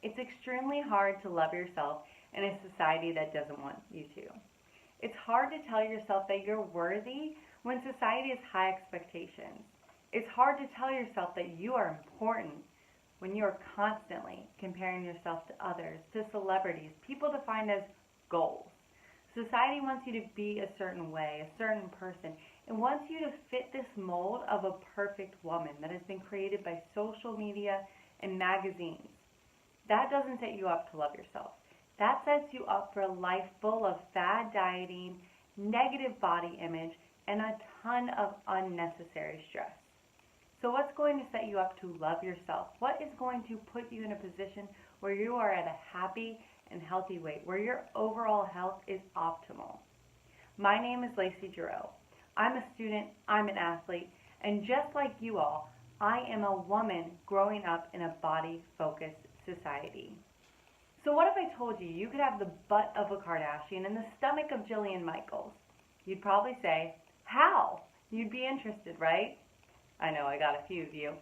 It's extremely hard to love yourself in a society that doesn't want you to. It's hard to tell yourself that you're worthy when society has high expectations. It's hard to tell yourself that you are important when you are constantly comparing yourself to others, to celebrities, people defined as goals. Society wants you to be a certain way, a certain person. It wants you to fit this mold of a perfect woman that has been created by social media and magazines. That doesn't set you up to love yourself. That sets you up for a life full of fad dieting, negative body image, and a ton of unnecessary stress. So what's going to set you up to love yourself? What is going to put you in a position where you are at a happy and healthy weight, where your overall health is optimal? My name is Lacey Giroux. I'm a student, I'm an athlete, and just like you all, I am a woman growing up in a body-focused society. So what if I told you you could have the butt of a Kardashian and the stomach of Jillian Michaels? You'd probably say, how? You'd be interested, right? I know, I got a few of you.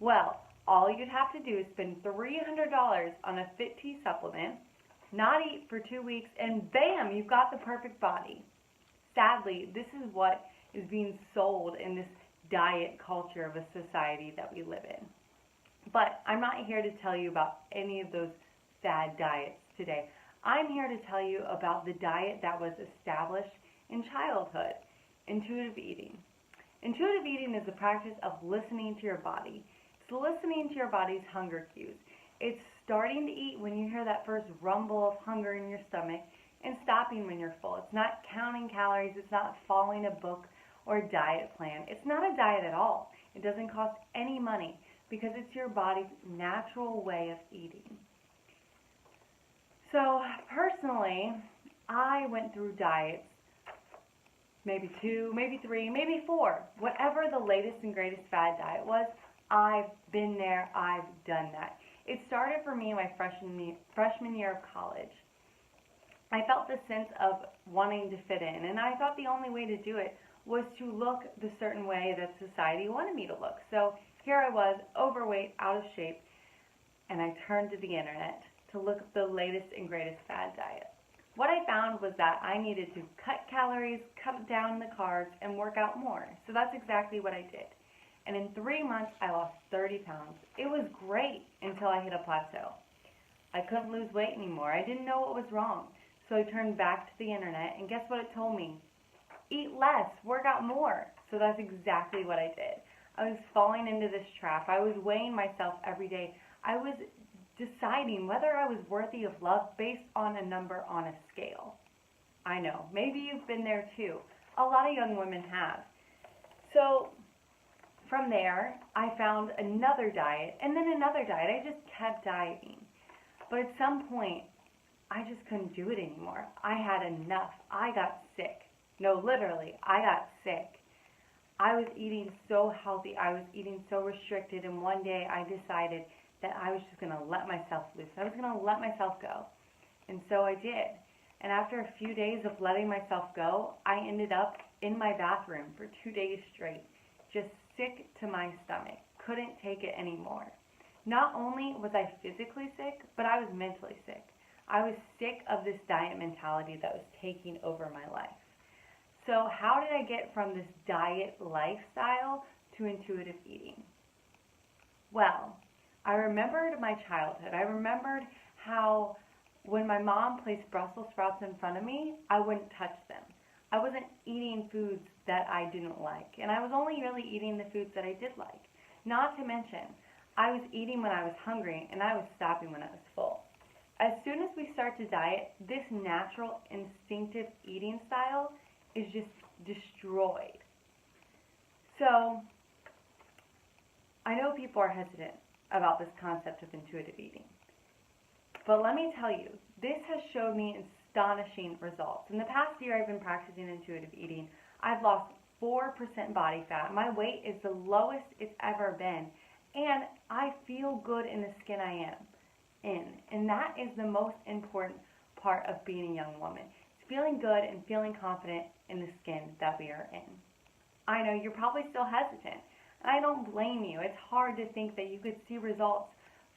Well, all you'd have to do is spend $300 on a Fit Tea supplement, not eat for 2 weeks, and bam, you've got the perfect body. Sadly, this is what is being sold in this diet culture of a society that we live in. But I'm not here to tell you about any of those fad diets today. I'm here to tell you about the diet that was established in childhood, intuitive eating. Intuitive eating is the practice of listening to your body. It's listening to your body's hunger cues. It's starting to eat when you hear that first rumble of hunger in your stomach and stopping when you're full. It's not counting calories. It's not following a book or a diet plan. It's not a diet at all. It doesn't cost any money because it's your body's natural way of eating. So personally, I went through diets, maybe 2, maybe 3, maybe 4. Whatever the latest and greatest fad diet was, I've been there, I've done that. It started for me in my freshman year of college. I felt the sense of wanting to fit in, and I thought the only way to do it was to look the certain way that society wanted me to look. So here I was, overweight, out of shape, and I turned to the internet to look at the latest and greatest fad diet. What I found was that I needed to cut calories, cut down the carbs, and work out more. So that's exactly what I did. And in 3 months, I lost 30 pounds. It was great until I hit a plateau. I couldn't lose weight anymore. I didn't know what was wrong. So I turned back to the internet, and guess what it told me? Eat less, work out more. So that's exactly what I did. I was falling into this trap. I was weighing myself every day. I was deciding whether I was worthy of love based on a number on a scale. I know, maybe you've been there too. A lot of young women have. So from there, I found another diet and then another diet. I just kept dieting. But at some point, I just couldn't do it anymore. I had enough. I got sick. No, literally, I got sick. I was eating so healthy. I was eating so restricted. And one day I decided that I was just going to let myself loose. I was going to let myself go. And so I did. And after a few days of letting myself go, I ended up in my bathroom for 2 days straight, just sick to my stomach. Couldn't take it anymore. Not only was I physically sick, but I was mentally sick. I was sick of this diet mentality that was taking over my life. So how did I get from this diet lifestyle to intuitive eating? Well, I remembered my childhood. I remembered how when my mom placed Brussels sprouts in front of me, I wouldn't touch them. I wasn't eating foods that I didn't like, and I was only really eating the foods that I did like. Not to mention, I was eating when I was hungry, and I was stopping when I was full. As soon as we start to diet, this natural, instinctive eating style is just destroyed. So, I know people are hesitant about this concept of intuitive eating. But let me tell you, this has showed me astonishing results. In the past year I've been practicing intuitive eating, I've lost 4% body fat. My weight is the lowest it's ever been. And I feel good in the skin I am in. And that is the most important part of being a young woman. It's feeling good and feeling confident in the skin that we are in. I know you're probably still hesitant. I don't blame you. It's hard to think that you could see results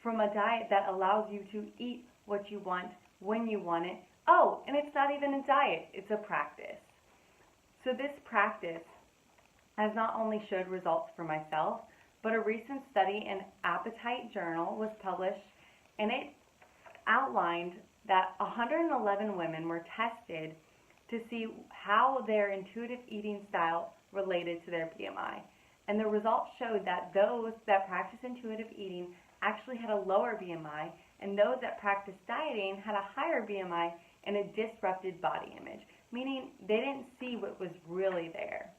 from a diet that allows you to eat what you want when you want it. Oh, and it's not even a diet, it's a practice. So this practice has not only showed results for myself, but a recent study in Appetite Journal was published, and it outlined that 111 women were tested to see how their intuitive eating style related to their BMI. And the results showed that those that practiced intuitive eating actually had a lower BMI, and those that practiced dieting had a higher BMI and a disrupted body image, meaning they didn't see what was really there.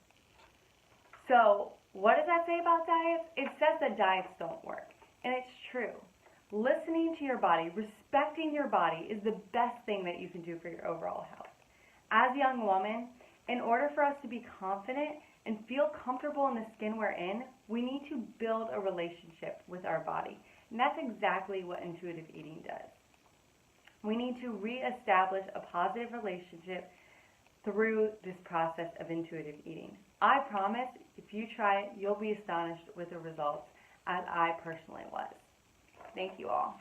So what does that say about diets? It says that diets don't work, and it's true. Listening to your body, respecting your body is the best thing that you can do for your overall health. As young women, in order for us to be confident and feel comfortable in the skin we're in, we need to build a relationship with our body. And that's exactly what intuitive eating does. We need to reestablish a positive relationship through this process of intuitive eating. I promise, if you try it, you'll be astonished with the results, as I personally was. Thank you all.